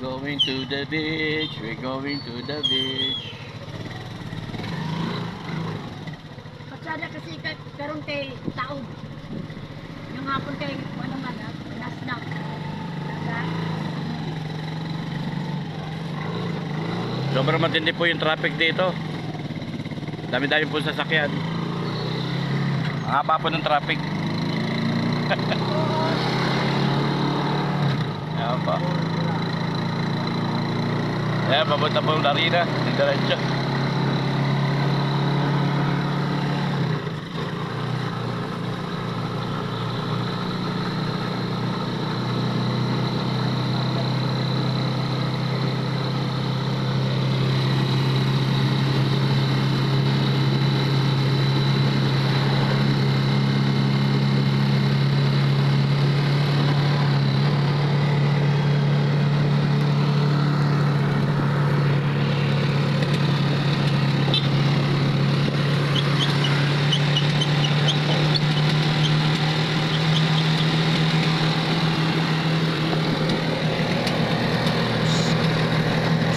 going to the beach. We're going to the beach. Patsada kasi karon kay taog. Yung hapon kay ano man, nasnak. Sobrang matindi po yung traffic dito. Dami-dami po sasakyan. Ang haba po ng traffic. Ayan pa. Ayan, papunta po yung Larina. Diretso.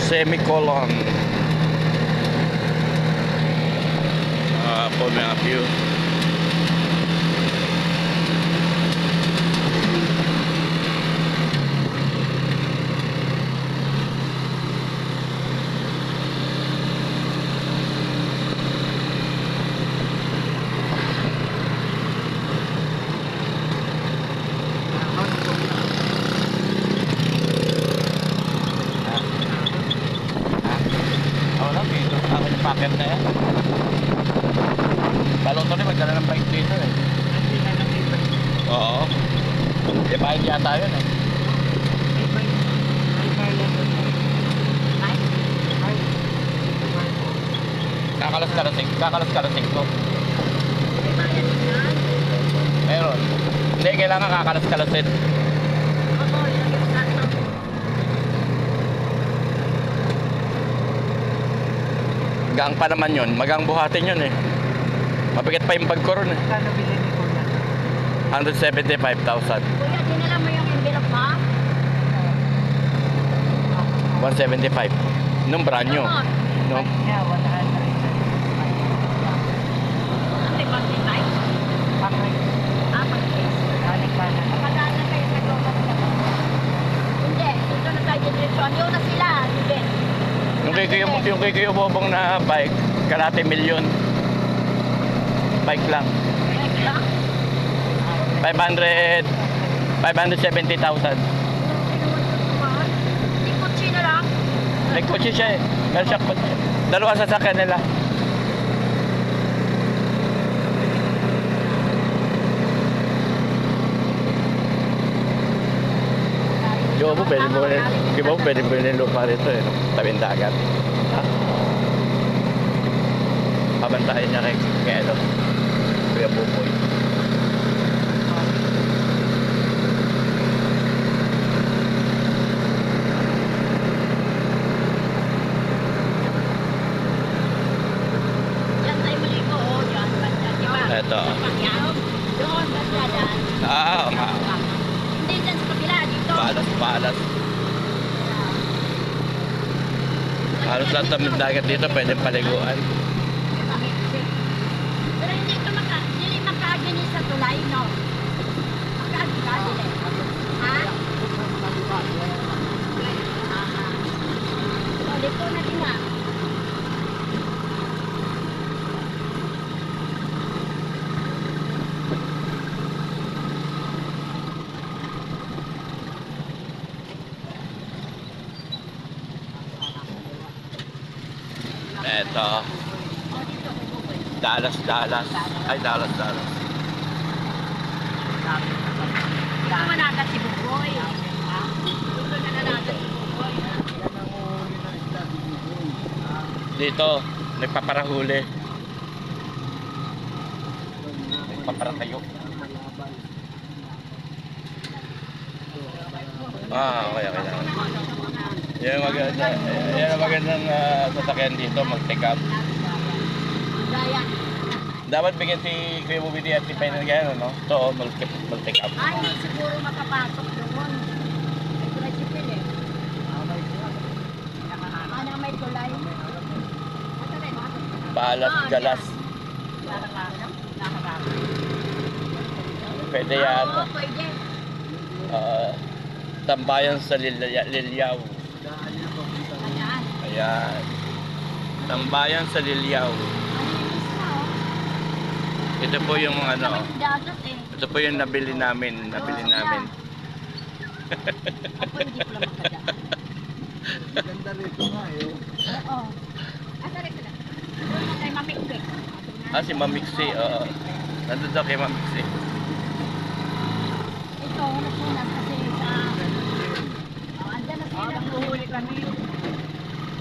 Semicolon. Po mga view. Packet na yan. Balong to rin magdala ng bike dito eh. Oo. Di bayad yata yun eh. Kakalas-kalasing ko. Meron. Hindi, kailangan kakalas-kalasin. Magang pa naman yun. Magang buhatin yun eh. Mabigat pa yung bag ko ron eh. Kano bilhin ni Kuya? 175,000. Kuya, dinala mo yung envelope ha? 175. Nung brand new. No? Yeah, 100. Ang ibang design? Bakit? Pag-case. Galing ka na. Kapag-alan kayo sa global na. Hindi, dito na tayo direksyon. Yun na sila, Ruben. Yung kay Kuya Bobong na bike, kalahati milyon. Bike lang. Lang? 570,000. Hindi kutsi na lang. May kotse siya eh. Meron siya kotse. Dalawa sasakyan nila. Di ba po pwede mo yung lupa rito eh. Tabing dagat. Ha? Pabantahin niya kay ano. Kuya Buboy. Diyan tayo maligo. Oh, diyan. Banda, di ba? Eto. Sa Pagyaw. Doon, banda dyan. Hindi dyan sa kabila. Dito. Palas. Halos lahat ng dagat dito pwede paliguan. Pero hindi ito makaagini sa tulay, no? Makaagini. Ha? So, dito na din ha. Eto. O, dito. Dallas. Ay, Dallas. Dito managat si Buboy. Dito na nanagat si Buboy. Dito, nagpaparahuli. Nagpaparatayo. Okay na. Yan ang magandang sasakyan dito, mag-take up. Gaya. Dapat bigyan si Kuya Bubidi at si Penel gano'n, no? So, mag-take up. Ay, hindi siguro makapasok doon. May tricycle eh. na may tulay. Ito rin, Palas, galas. Pwede yan. Oo, pwede. Tambayan sa Lilyaw. Ayan. Ayan. Tambayan sa Lilyaw. Malinis na, oh. Ito po yung Wala ano. naman yung dagat, eh. Ito po yung nabili namin. Nabili Oo, namin. Ako hindi ko lang makadaan. Ganda rito nga eh. Oo. Asa rin sila? Doon na kay Mamikbek. Ah, si Mamiksi. Oo. Nandun daw kay Mamiksi. Ito, nagpunas kasi sa... Oh, andyan na sila. Nagpuhuli kami.